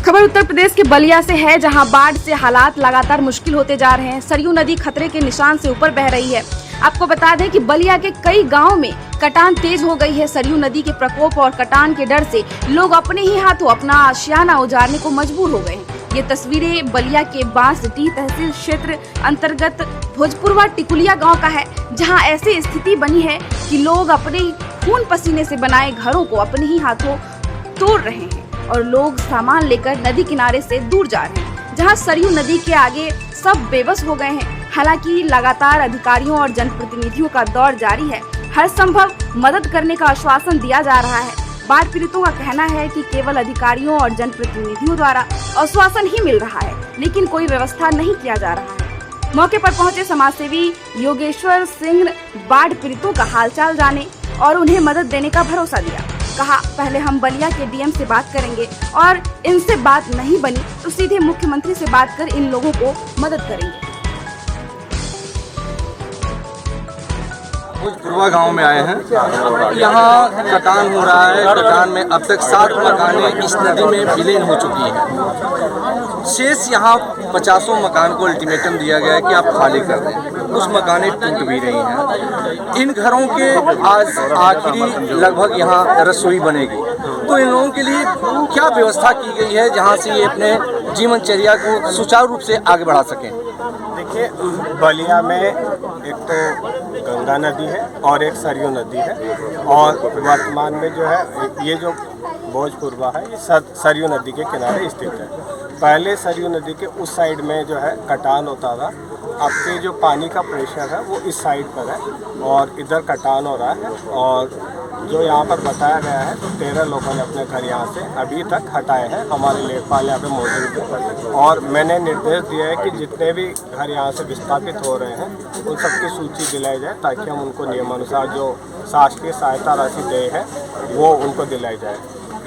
खबर उत्तर प्रदेश के बलिया से है, जहां बाढ़ से हालात लगातार मुश्किल होते जा रहे हैं। सरयू नदी खतरे के निशान से ऊपर बह रही है। आपको बता दें कि बलिया के कई गांवों में कटान तेज हो गई है। सरयू नदी के प्रकोप और कटान के डर से लोग अपने ही हाथों अपना आशियाना उजारने को मजबूर हो गए हैं। ये तस्वीरें बलिया के बांसडीह तहसील क्षेत्र अंतर्गत भोजपुरवा टिकुलिया गाँव का है, जहाँ ऐसी स्थिति बनी है कि लोग अपने खून पसीने से बनाए घरों को अपने ही हाथों तोड़ रहे हैं और लोग सामान लेकर नदी किनारे से दूर जा रहे हैं, जहां सरयू नदी के आगे सब बेबस हो गए हैं। हालांकि लगातार अधिकारियों और जनप्रतिनिधियों का दौर जारी है। हर संभव मदद करने का आश्वासन दिया जा रहा है। बाढ़ पीड़ितों का कहना है कि केवल अधिकारियों और जनप्रतिनिधियों द्वारा आश्वासन ही मिल रहा है, लेकिन कोई व्यवस्था नहीं किया जा रहा है। मौके पर पहुंचे समाजसेवी योगेश्वर सिंह बाढ़ पीड़ितों का हालचाल जाने और उन्हें मदद देने का भरोसा दिया। कहा, पहले हम बलिया के डीएम से बात करेंगे और इनसे बात नहीं बनी तो सीधे मुख्यमंत्री से बात कर इन लोगों को मदद करेंगे। भोजपुरवा गांव में आए हैं। यहाँ कटान हो रहा है। कटान में अब तक 7 मकानें इस नदी में विलीन हो चुकी हैं। शेष यहाँ 50 मकान को अल्टीमेटम दिया गया है कि आप खाली कर दें। कुछ मकानें टूट भी रही हैं। इन घरों के आज आखिरी लगभग यहाँ रसोई बनेगी, तो इन लोगों के लिए क्या व्यवस्था की गई है जहाँ से ये अपने जीवनचर्या को सुचारू रूप से आगे बढ़ा सकें? देखिए, बलिया में एक तो गंगा नदी है और एक सरयू नदी है, और वर्तमान में जो है ये जो भोजपुरवा है ये सरयू नदी के किनारे स्थित है। पहले सरयू नदी के उस साइड में जो है कटान होता था। अब के जो पानी का प्रेशर है वो इस साइड पर है और इधर कटान हो रहा है। और जो यहाँ पर बताया गया है तो 13 लोगों ने अपने घर यहाँ से अभी तक हटाए हैं। हमारे लेखपाल यहाँ पे मौजूद है और मैंने निर्देश दिया है कि जितने भी घर यहाँ से विस्थापित हो रहे हैं उन सबकी सूची दिलाई जाए, ताकि हम उनको नियमानुसार जो शासकीय सहायता राशि दे है वो उनको दिलाई जाए।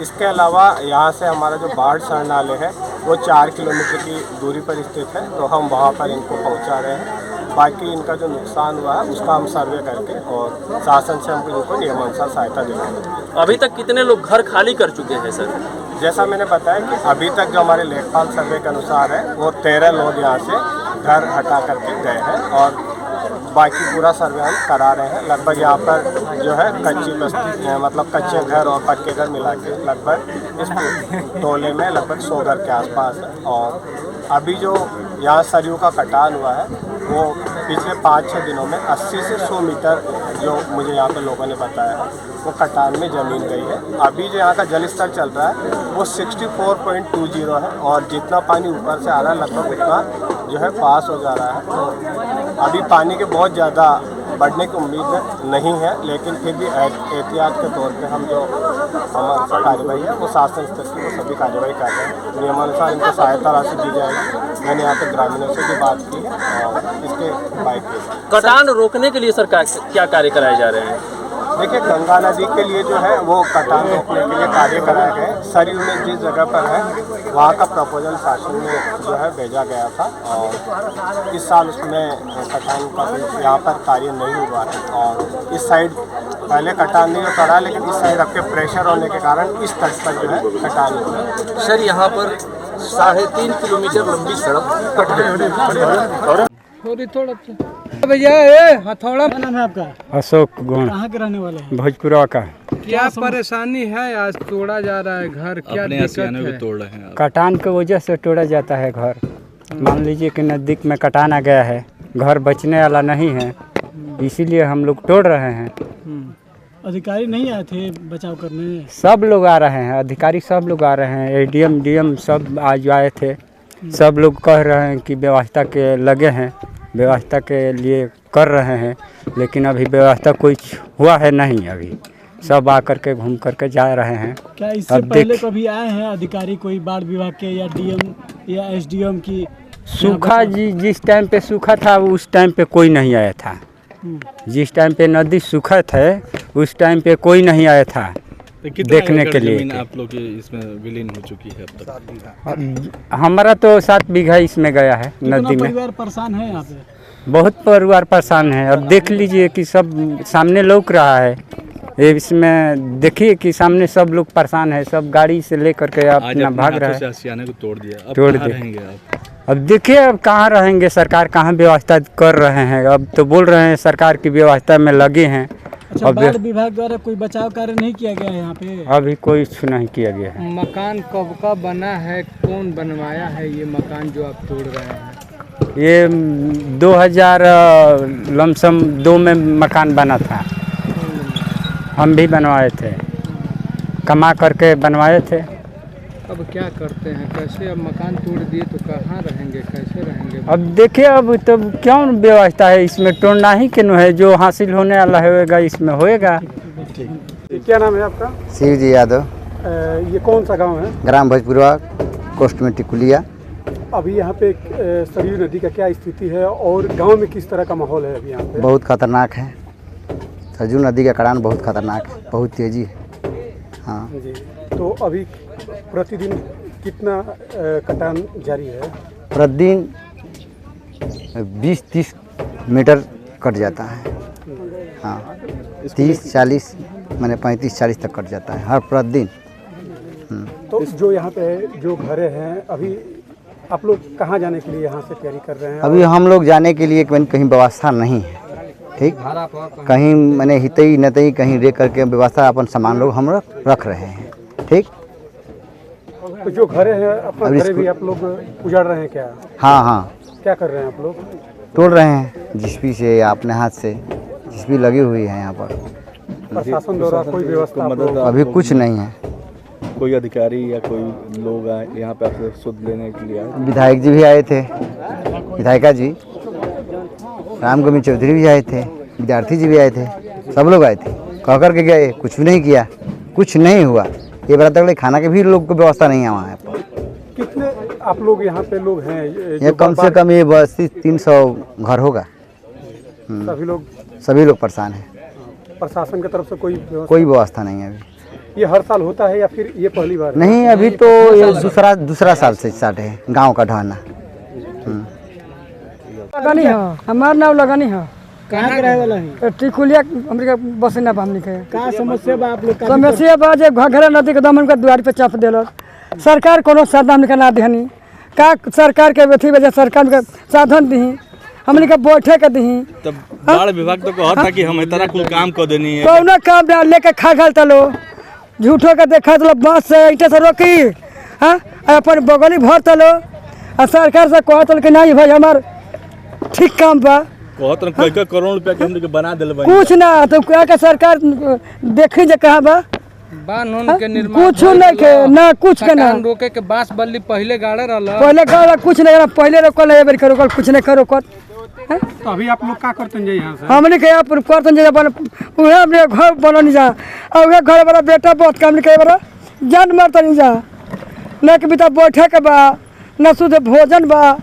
इसके अलावा यहाँ से हमारा जो बाढ़ शरणालय है वो 4 किलोमीटर की दूरी पर स्थित है, तो हम वहाँ पर इनको पहुँचा रहे हैं। बाकी इनका जो नुकसान हुआ है उसका हम सर्वे करके और शासन से हम इनको नियमानुसार सहायता देंगे। अभी तक कितने लोग घर खाली कर चुके हैं सर? जैसा मैंने बताया कि अभी तक जो हमारे लेखपाल सर्वे के अनुसार है वो 13 लोग यहाँ से घर हटा करके गए हैं और बाकी पूरा सर्वे हम करा रहे हैं। लगभग यहाँ पर जो है कच्ची बस्ती मतलब कच्चे घर और पक्के घर मिला के लगभग इस टोले में लगभग 100 घर के आसपास है। और अभी जो यहाँ सरयू का कटान हुआ है वो पिछले 5-6 दिनों में 80 से 100 मीटर जो मुझे यहाँ पे लोगों ने बताया है वो कटान में ज़मीन गई है। अभी जो यहाँ का जल स्तर चल रहा है वो 64.20 है और जितना पानी ऊपर से आ रहा है लगभग उतना जो है पास हो जा रहा है। तो अभी पानी के बहुत ज़्यादा बढ़ने की उम्मीद नहीं है, लेकिन फिर भी एहतियात के तौर पे हम जो हमारी कार्यवाही है वो शासन स्तर की वो सभी कार्यवाही कर रहे हैं। नियमानुसार इनको सहायता राशि दी जाएगी। मैंने यहाँ पे ग्रामीणों से भी बात की है और इसके बाइक कटान रोकने के लिए सरकार क्या कार्य कराए जा रहे हैं? देखिए, गंगा नदी के लिए जो है वो कटान रोकने के लिए कार्य कराए गए। सरयू में जिस जगह पर है वहाँ का प्रपोजल शासन में जो है भेजा गया था और इस साल उसमें कटान का यहाँ पर कार्य नहीं हुआ है। और इस साइड पहले कटान नहीं होता रहा, लेकिन इस साइड आपके प्रेशर होने के कारण इस तट पर जो है कटान हुआ है। सर, यहाँ पर 3.5 किलोमीटर लंबी सड़क कट गई। थोड़ा भैया ये हथौड़ा। क्या नाम है आपका? अशोक गुण। कहाँ के रहने वाले हैं? भोजपुरा का। क्या परेशानी है? आज तोड़ा जा रहा है घर, क्या दिक्कत है? तोड़ रहे हैं। कटान की वजह से तोड़ा जाता है घर। मान लीजिए कि नज़दीक में कटान आ गया है, घर बचने वाला नहीं है, इसीलिए हम लोग तोड़ रहे हैं। अधिकारी नहीं आए थे बचाव करने? सब लोग आ रहे हैं, अधिकारी सब लोग आ रहे हैं, एडीएम डीएम सब आज आए थे। सब लोग कह रहे हैं कि व्यवस्था के लगे हैं, व्यवस्था के लिए कर रहे हैं, लेकिन अभी व्यवस्था कुछ हुआ है नहीं। अभी सब आकर के घूम करके जा रहे हैं। क्या इससे पहले कभी आए हैं अधिकारी, कोई बाढ़ विभाग के या डीएम या एसडीएम की? सूखा जिस टाइम पे सूखा था उस टाइम पे कोई नहीं आया था। जिस टाइम पे नदी सूखा था उस टाइम पे कोई नहीं आया था देखने के लिए। आप लोग इसमें विलीन हो चुकी है अब तक? हमारा तो 7 बीघा इसमें गया है नदी में। परिवार परेशान है यहाँ पे? बहुत परिवार परेशान है। अब देख लीजिए कि सब सामने लौक रहा है। ये इसमें देखिए कि सामने सब लोग परेशान है, सब गाड़ी से लेकर के आज अपना अपने भाग हाथों रहा से है। आशियाने को तोड़ दिया, अब तोड़ कहाँ दिया। रहेंगे आप? अब देखिए अब कहाँ रहेंगे, सरकार कहाँ व्यवस्था कर रहे हैं। अब तो बोल रहे हैं सरकार की व्यवस्था में लगे हैं। अच्छा, अब बाढ़ विभाग द्वारा कोई बचाव कार्य नहीं किया गया है यहाँ पे? अभी कोई नहीं किया गया है। मकान कब का बना है, कौन बनवाया है ये मकान जो आप तोड़ रहे हैं? ये 2000 लमसम 2 में मकान बना था, हम भी बनवाए थे, कमा करके बनवाए थे। अब क्या करते हैं, कैसे? अब मकान तोड़ दिए तो कहाँ रहेंगे, कैसे रहेंगे? अब देखिए अब तो क्यों व्यवस्था है इसमें, तोड़ना ही क्यों है, जो हासिल होने वाला होएगा इसमें होएगा। क्या नाम है आपका? शिव जी यादव। ये कौन सा गांव है? ग्राम भोजपुरवा, कोस्ट में टिकुलिया। अभी यहाँ पे सरयू नदी का क्या स्थिति है और गांव में किस तरह का माहौल है अभी यहाँ पे? बहुत खतरनाक है, सरयू नदी का कटान बहुत खतरनाक है, बहुत तेजी है। हाँ जी, तो अभी प्रतिदिन कितना कटान जारी है? प्रतिदिन 20-30 मीटर कट जाता है। हाँ 30-40 मैंने 35-40 तक कट जाता है हर प्रतिदिन। तो जो यहाँ पे जो घरे हैं, अभी आप लोग कहाँ जाने के लिए यहाँ से तैयारी कर रहे हैं? अभी हम लोग जाने के लिए कहीं व्यवस्था नहीं है, ठीक, कहीं मैंने हितई नतई कहीं रह करके व्यवस्था अपन सामान लोग हम रख रहे हैं, ठीक। तो जो घरे हैं अपना घरे भी आप लोग उजाड़ रहे हैं क्या? हाँ हाँ, क्या कर रहे हैं आप लोग? तोड़ रहे हैं जिसपी से, अपने हाथ से जिसपी लगी हुई है यहाँ पर। प्रशासन द्वारा कोई व्यवस्था आप लोग? अभी कुछ नहीं है। कोई अधिकारी या कोई लोग आए यहाँ पे आपसे सुध लेने के लिए आए? विधायक जी भी आए थे, विधायिका जी राम गोविंद चौधरी भी आए थे, विद्यार्थी जी भी आए थे, सब लोग आए थे, कह कर के गए, कुछ भी नहीं किया, कुछ नहीं हुआ। ये बता तक खाना के भी लोग को व्यवस्था नहीं है वहाँ पर। कितने आप लोग यहाँ पे लोग हैं? ये कम से कम ये 300 घर होगा। सभी लोग परेशान हैं। प्रशासन की तरफ से कोई व्यवस्था नहीं है अभी। ये हर साल होता है या फिर ये पहली बार? नहीं, अभी तो ये दूसरा साल से स्टार्ट है गांव का ढहाना। लगानी है, हमारा नाम लगानी है। कहाँ के रहे वाला है? टिकुलिया हमरे बसिना हमनी के। का समस्या बा आप लोग का? समस्या बा जे घघरा नदी के दमन के द्वार पे चाप देलक, सरकार कोनो साधन हमनी के ना देहनी। का सरकार के अथी वजह सरकार के साधन दी, हमनी के बैठे के दी। तब बाढ़ विभाग तो कहता था कि हम इतना कुल काम कर देनी है, कौनो काम ना लेके खा घाल तलो, झूठो के देखा तलो, बांस से ईंटे से रोकी, हाँ अपन बगली भर तलो, और सरकार से कहत कि नहीं भाई हमार ठीक काम बा, कहत कई करोड़ रुपया के हमने के बना दिल बा। कुछ ना तो क्या के सरकार देखी जे कहाँ बा, बांध के निर्माण कुछ नहीं के ना, कुछ के ना रोके के बांस बल्ली पहले गाड़े रहला, पहले गाड़ा कुछ नहीं करा, पहले रोकल है बार रोकल, कुछ नहीं कर रोकल। तो अभी आप लोग क्या करते हैं यहाँ से? हमने के अपन करतन जे अपन उहे अपने घर बननी जा, और उहे घर वाला बेटा बहुत काम के बड़ा जान मारता नहीं जा, न के बिता बैठे के बा, न शुद्ध भोजन बा,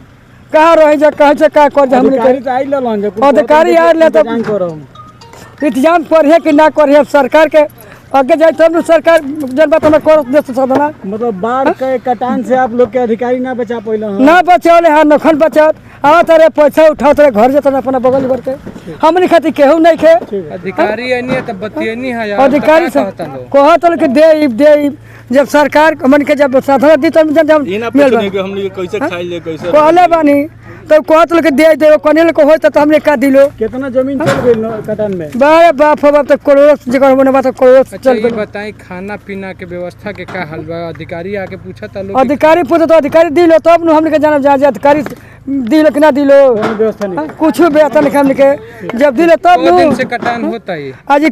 कहाँ रहे जा, कहाँ से का कर जा। हमने अधिकारी आए ले तो इंतजाम करे कि ना करे, सरकार के आगे जाए तब सरकार जन बात हमें कर दे साधना। मतलब बाढ़ के कटान से आप लोग के अधिकारी ना बचा पहले? ना बचाओले हाँ नखन बचात आ तारे पैसा उठाओ तारे घर जतन अपना बगल भर के, हमने खातिर केहू नहीं खे। अधिकारी आनी है तब बतियनी है यार, अधिकारी से कहत कि दे जब सरकार हमन के जब साधन दी तब जब मिल हमने कैसे खाई ले, कैसे कहले बानी तो कहत कि दे कनेल को होता तो हमने का दिलो। कितना जमीन चल गई कटान में? बारे बाप हो बाप तो करोड़ जगह बने बात करोड़ चल गई। बताई खाना पीना के व्यवस्था के का हाल बा? अधिकारी आके पूछा था लोग, अधिकारी पूछे तो अधिकारी दिलो तब न हमने के जाना जा अधिकारी दिलो कि ना दिलो, व्यवस्था नहीं, कुछ व्यवस्था नहीं हमने के, जब दिलो तब दिन से कटान होता है। आज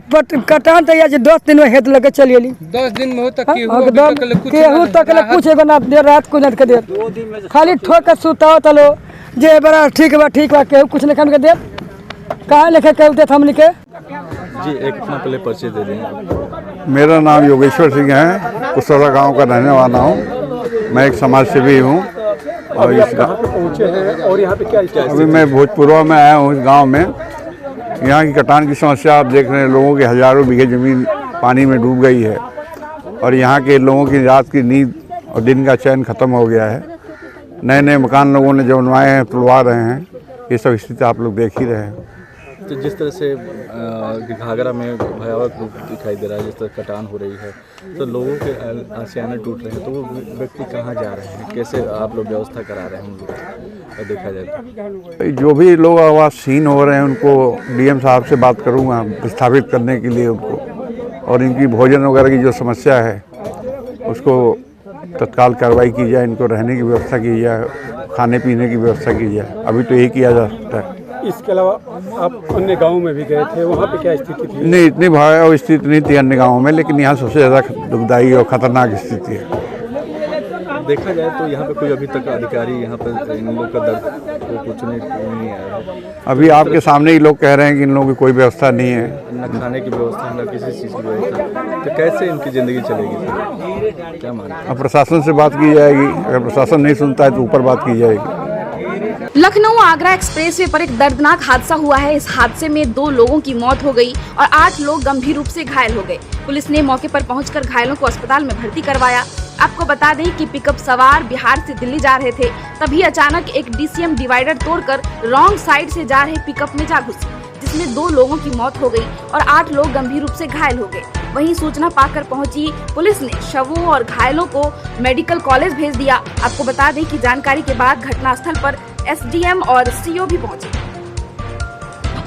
कटान तो आज 10 दिन में हेत लगे चलिए, 10 दिन में होता केहू तक कुछ ना देर रात को नट के देर खाली ठोक के सुताओ तलो जे बड़ा ठीक बा केहू कुछ नहीं के देर कहाँ लिखे केहू देत हमने के। जी एक अपना पहले परिचय दे दें। मेरा नाम योगेश्वर सिंह है, कुशवाहा गांव का रहने वाला हूं। मैं एक समाज सेवी हूं और इस पहुंचे हैं और यहाँ पे क्या अभी मैं भोजपुरवा में आया हूं। इस गांव में यहाँ की कटान की समस्या आप देख रहे हैं, लोगों के हजारों बीघे ज़मीन पानी में डूब गई है और यहाँ के लोगों की रात की नींद और दिन का चैन ख़त्म हो गया है। नए नए मकान लोगों ने जो बनवाए हैं तुड़वा रहे हैं, ये सब स्थिति आप लोग देख ही रहे हैं। तो जिस तरह से घाघरा में भयावह रूप दिखाई दे रहा है, जिस तरह कटान हो रही है, तो लोगों के आशियाने टूट रहे हैं, तो वो व्यक्ति कहाँ जा रहे हैं, कैसे आप लोग व्यवस्था करा रहे हैं उनको देखा जाए तो? जो भी लोग आवासहीन हो रहे हैं उनको डीएम साहब से बात करूँगा विस्थापित करने के लिए उनको, और इनकी भोजन वगैरह की जो समस्या है उसको तत्काल कार्रवाई की जाए, इनको रहने की व्यवस्था की जाए, खाने पीने की व्यवस्था की जाए। अभी तो यही किया जा सकता है। इसके अलावा आप अन्य गाँव में भी गए थे, वहाँ पे क्या स्थिति थी? नहीं, इतनी भयावह स्थिति नहीं थी अन्य गाँवों में, लेकिन यहाँ सबसे ज़्यादा दुखदायी और ख़तरनाक स्थिति है। देखा जाए तो यहाँ पे कोई अभी तक अधिकारी यहाँ पर इन लोगों का दर्द को पूछने नहीं आया है। अभी आपके सामने ही लोग कह रहे हैं कि इन लोगों की कोई व्यवस्था नहीं है, न खाने की व्यवस्था, न किसी चीज़ की व्यवस्था, तो कैसे इनकी ज़िंदगी चलेगी? क्या मानते हैं? अब प्रशासन से बात की जाएगी, अगर प्रशासन नहीं सुनता है तो ऊपर बात की जाएगी। लखनऊ आगरा एक्सप्रेसवे पर एक दर्दनाक हादसा हुआ है। इस हादसे में 2 लोगों की मौत हो गई और 8 लोग गंभीर रूप से घायल हो गए। पुलिस ने मौके पर पहुंचकर घायलों को अस्पताल में भर्ती करवाया। आपको बता दें कि पिकअप सवार बिहार से दिल्ली जा रहे थे, तभी अचानक एक डीसीएम डिवाइडर तोड़कर रॉन्ग साइड से जा रहे पिकअप में जा घुसी, जिसमें 2 लोगों की मौत हो गई और 8 लोग गंभीर रूप से घायल हो गए। वहीं सूचना पाकर पहुंची पुलिस ने शवों और घायलों को मेडिकल कॉलेज भेज दिया। आपको बता दें कि जानकारी के बाद घटनास्थल पर एसडीएम और सीओ भी पहुंचे।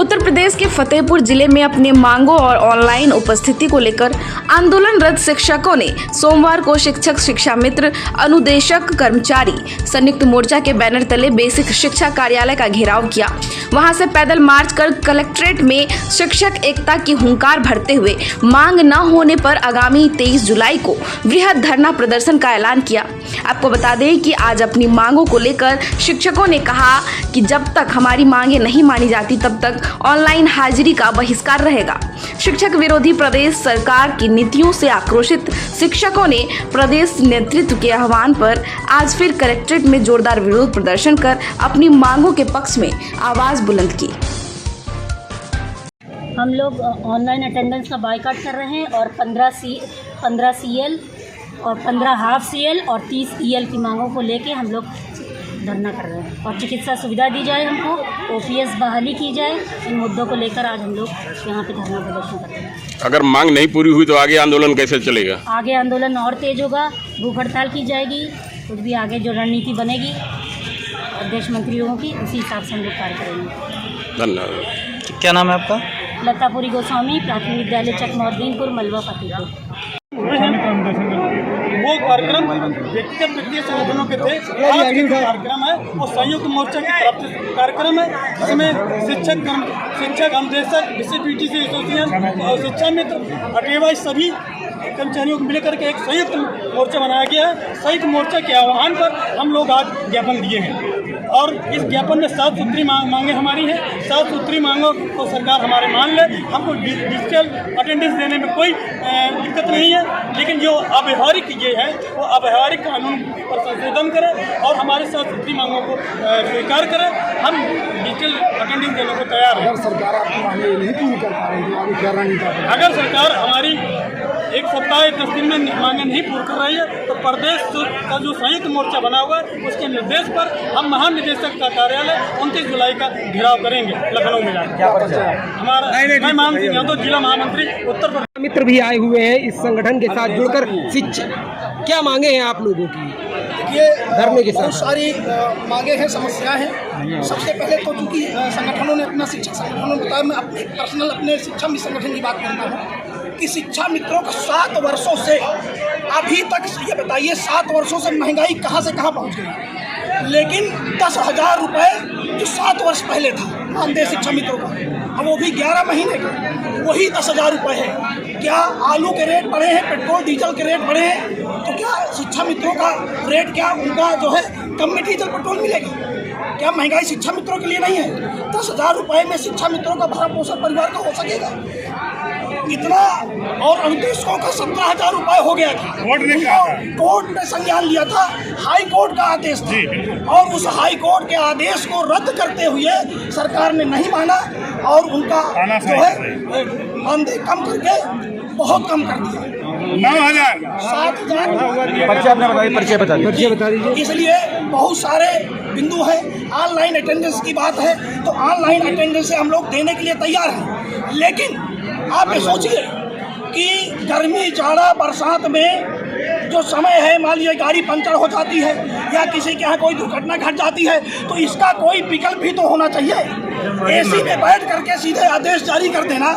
उत्तर प्रदेश के फतेहपुर जिले में अपने मांगों और ऑनलाइन उपस्थिति को लेकर आंदोलनरत शिक्षकों ने सोमवार को शिक्षक शिक्षा मित्र अनुदेशक कर्मचारी संयुक्त मोर्चा के बैनर तले बेसिक शिक्षा कार्यालय का घेराव किया। वहां से पैदल मार्च कर कलेक्ट्रेट में शिक्षक एकता की हुंकार भरते हुए मांग न होने पर आगामी 23 जुलाई को वृहद धरना प्रदर्शन का ऐलान किया। आपको बता दें कि आज अपनी मांगों को लेकर शिक्षकों ने कहा कि जब तक हमारी मांगे नहीं मानी जाती तब तक ऑनलाइन हाजिरी का बहिष्कार रहेगा। शिक्षक विरोधी प्रदेश सरकार की नीतियों से आक्रोशित शिक्षकों ने प्रदेश नेतृत्व के आह्वान पर आज फिर कलेक्ट्रेट में जोरदार विरोध प्रदर्शन कर अपनी मांगों के पक्ष में आवाज बुलंद की। हम लोग ऑनलाइन अटेंडेंस का बायकॉट कर रहे हैं और 15 CL और 15 हाफ CL और 30 EL की मांगों को लेके हम लोग धरना कर रहे हैं और चिकित्सा सुविधा दी जाए, हमको OPS बहाली की जाए। इन मुद्दों को लेकर आज हम लोग यहाँ पे धरना प्रदर्शन कर रहे हैं। अगर मांग नहीं पूरी हुई तो आगे आंदोलन कैसे चलेगा? आगे आंदोलन और तेज होगा, भूख हड़ताल की जाएगी, कुछ भी आगे जो रणनीति बनेगी अध्यक्ष मंत्री लोगों की उसी हिसाब से हम लोग कार्य करेंगे। धन्यवाद। क्या नाम है आपका? लतापुरी गोस्वामी, प्राथमिक विद्यालय चकमौरदीनपुर, मलवा फतेहपुर। वो कार्यक्रम व्यक्तिगत वित्तीय संगठनों के थे, आज के कार्यक्रम है वो संयुक्त मोर्चा की तरफ से कार्यक्रम है, जिसमें शिक्षक अनुदेशक, DCPTC एसोसिएशन और शिक्षा मित्र अटेवाई सभी कर्मचारियों को मिलकर के एक संयुक्त मोर्चा बनाया गया है। संयुक्त मोर्चा के आह्वान पर हम लोग आज ज्ञापन दिए हैं और इस ज्ञापन में 7 सूत्री मांगे हमारी हैं। 7 सूत्री मांगों को सरकार हमारे मान ले। हमको डिजिटल अटेंडेंस देने में कोई दिक्कत नहीं है, लेकिन जो अव्यवहारिक ये है वो अव्यवहारिक कानून पर संशोधन करें और हमारे 7 सूत्री मांगों को स्वीकार करें। हम डिजिटल अटेंडेंस देने को तैयार हैं। सरकार आपकी मांगे नहीं पूरी कर पा रही है, क्या रणनीति? अगर सरकार हमारी 1 सप्ताह 10 दिन में मांगे नहीं पूरी कर रही है तो प्रदेश का जो संयुक्त मोर्चा बना हुआ है उसके निर्देश पर हम महानिदेशक का कार्यालय 29 जुलाई का घेराव करेंगे लखनऊ में जाकर। हमारा मैं मान सिंह यादव, जिला महामंत्री उत्तर प्रदेश। मित्र भी आए हुए हैं इस संगठन के साथ जुड़कर। शिक्षा क्या मांगे हैं आप लोगों की? देखिए, बहुत सारी मांगे हैं, समस्याएं हैं। सबसे पहले तो चूँकि संगठनों ने अपना शिक्षक संगठनों ने बताया, मैं अपने पर्सनल अपने शिक्षा संगठन की बात करता हूँ कि शिक्षा मित्रों का 7 वर्षों से अभी तक ये बताइए 7 वर्षों से महंगाई कहाँ से कहाँ पहुँच गई, लेकिन 10,000 रुपये जो 7 वर्ष पहले था मानदेय शिक्षा मित्रों का, अब वो भी 11 महीने का वही 10,000 रुपये है। क्या आलू के रेट बढ़े हैं, पेट्रोल डीजल के रेट बढ़े हैं, तो क्या शिक्षा मित्रों का रेट, क्या उनका जो है कम में डीजल पेट्रोल मिलेगी? क्या महंगाई शिक्षा मित्रों के लिए नहीं है? 10,000 रुपये में शिक्षा मित्रों का भरण पोषण परिवार का हो सकेगा इतना? और अनुदेशकों का 17,000 रुपये हो गया था। कोर्ट ने संज्ञान लिया था, हाई कोर्ट का आदेश था और उस हाई कोर्ट के आदेश को रद्द करते हुए सरकार ने नहीं माना और उनका जो है मानदेय कम करके बहुत कम कर दिया। परिचय बता दीजिए। इसलिए बहुत सारे बिंदु हैं। ऑनलाइन अटेंडेंस की बात है तो ऑनलाइन अटेंडेंस से हम लोग देने के लिए तैयार हैं, लेकिन आप ये सोचिए कि गर्मी, जाड़ा, बरसात में जो समय है, मान लीजिए गाड़ी पंचर हो जाती है या किसी के यहाँ कोई दुर्घटना घट जाती है, तो इसका कोई विकल्प भी तो होना चाहिए। एसी में बैठ करके सीधे आदेश जारी कर देना,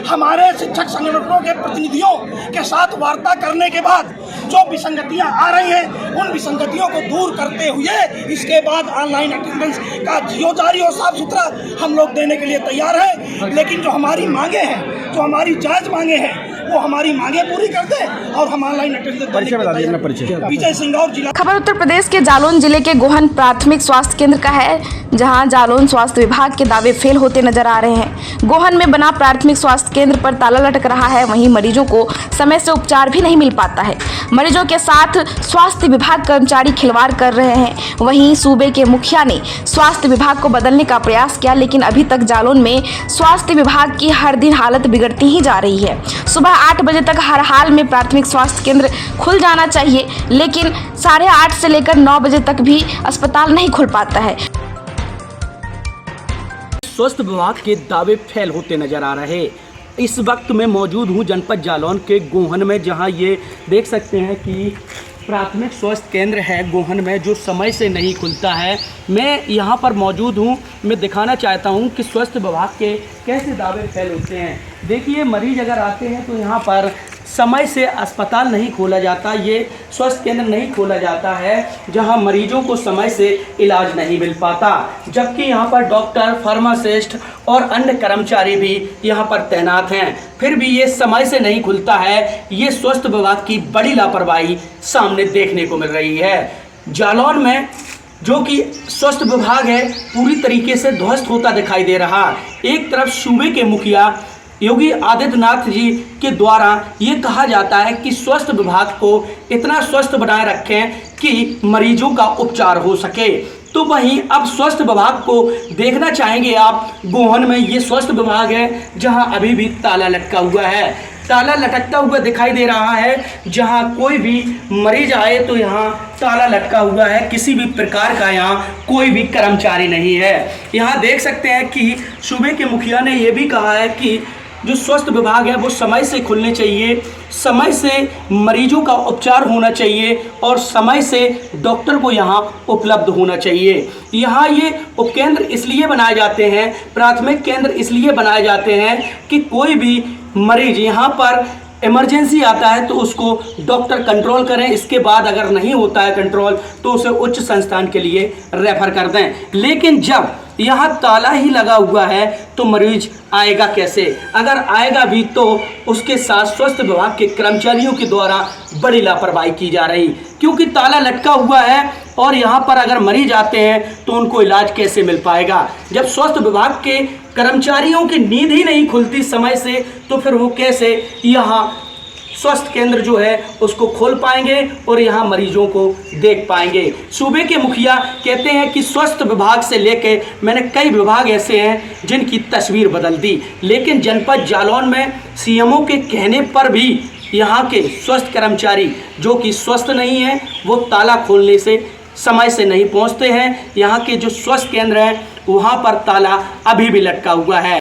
हमारे शिक्षक संगठनों के प्रतिनिधियों के साथ वार्ता करने के बाद जो विसंगतियां आ रही हैं उन विसंगतियों को दूर करते हुए इसके बाद ऑनलाइन अटेंडेंस का जियो जारी और साफ सुथरा हम लोग देने के लिए तैयार हैं। लेकिन जो हमारी मांगे हैं, जो हमारी जायज मांगे हैं, वो हमारी मांगे पूरी कर दे और हम ऑनलाइन अटेंडेंस देने के लिए तैयार। विजय सिंह और जिला। खबर उत्तर प्रदेश के जालौन जिले के गोहन प्राथमिक स्वास्थ्य केंद्र का है, जहां जालौन स्वास्थ्य विभाग के दावे फेल होते नजर आ रहे हैं। गोहन में बना प्राथमिक स्वास्थ्य केंद्र पर ताला लटक रहा है, वहीं मरीजों को समय से उपचार भी नहीं मिल पाता है। मरीजों के साथ स्वास्थ्य विभाग कर्मचारी खिलवाड़ कर रहे हैं। वहीं सूबे के मुखिया ने स्वास्थ्य विभाग को बदलने का प्रयास किया, लेकिन अभी तक जालौन में स्वास्थ्य विभाग की हर दिन हालत बिगड़ती ही जा रही है। सुबह 8 बजे तक हर हाल में प्राथमिक स्वास्थ्य केंद्र खुल जाना चाहिए, लेकिन 8:30 से लेकर 9 बजे तक भी अस्पताल नहीं खुल पाता है। स्वास्थ्य विभाग के दावे फेल होते नजर आ रहे हैं। इस वक्त मैं मौजूद हूं जनपद जालौन के गोहन में, जहां ये देख सकते हैं कि प्राथमिक स्वास्थ्य केंद्र है गोहन में, जो समय से नहीं खुलता है। मैं यहां पर मौजूद हूं, मैं दिखाना चाहता हूं कि स्वास्थ्य विभाग के कैसे दावे फेल होते हैं। देखिए, मरीज अगर आते हैं तो यहां पर समय से अस्पताल नहीं खोला जाता, ये स्वास्थ्य केंद्र नहीं खोला जाता है, जहां मरीजों को समय से इलाज नहीं मिल पाता। जबकि यहां पर डॉक्टर, फार्मासिस्ट और अन्य कर्मचारी भी यहां पर तैनात हैं, फिर भी ये समय से नहीं खुलता है। ये स्वास्थ्य विभाग की बड़ी लापरवाही सामने देखने को मिल रही है। जालौन में जो कि स्वास्थ्य विभाग है पूरी तरीके से ध्वस्त होता दिखाई दे रहा। एक तरफ सूबे के मुखिया योगी आदित्यनाथ जी के द्वारा ये कहा जाता है कि स्वास्थ्य विभाग को इतना स्वस्थ बनाए रखें कि मरीजों का उपचार हो सके, तो वहीं अब स्वास्थ्य विभाग को देखना चाहेंगे आप। गोहन में ये स्वास्थ्य विभाग है जहां अभी भी ताला लटका हुआ है, ताला लटकता हुआ दिखाई दे रहा है। जहां कोई भी मरीज आए तो यहाँ ताला लटका हुआ है, किसी भी प्रकार का यहाँ कोई भी कर्मचारी नहीं है। यहाँ देख सकते हैं कि सूबे के मुखिया ने यह भी कहा है कि जो स्वास्थ्य विभाग है वो समय से खुलने चाहिए, समय से मरीजों का उपचार होना चाहिए और समय से डॉक्टर को यहाँ उपलब्ध होना चाहिए। यहाँ ये उपकेंद्र इसलिए बनाए जाते हैं, प्राथमिक केंद्र इसलिए बनाए जाते हैं कि कोई भी मरीज यहाँ पर इमरजेंसी आता है तो उसको डॉक्टर कंट्रोल करें, इसके बाद अगर नहीं होता है कंट्रोल तो उसे उच्च संस्थान के लिए रेफर कर दें। लेकिन जब यहाँ ताला ही लगा हुआ है तो मरीज आएगा कैसे? अगर आएगा भी तो उसके साथ स्वास्थ्य विभाग के कर्मचारियों के द्वारा बड़ी लापरवाही की जा रही, क्योंकि ताला लटका हुआ है और यहाँ पर अगर मरीज आते हैं तो उनको इलाज कैसे मिल पाएगा? जब स्वास्थ्य विभाग के कर्मचारियों की नींद ही नहीं खुलती समय से, तो फिर वो कैसे यहाँ स्वास्थ्य केंद्र जो है उसको खोल पाएंगे और यहाँ मरीजों को देख पाएंगे? सूबे के मुखिया कहते हैं कि स्वास्थ्य विभाग से लेके मैंने कई विभाग ऐसे हैं जिनकी तस्वीर बदल दी, लेकिन जनपद जालौन में सीएमओ के कहने पर भी यहाँ के स्वास्थ्य कर्मचारी जो कि स्वस्थ नहीं हैं वो ताला खोलने से समय से नहीं पहुँचते हैं। यहाँ के जो स्वास्थ्य केंद्र हैं वहाँ पर ताला अभी भी लटका हुआ है।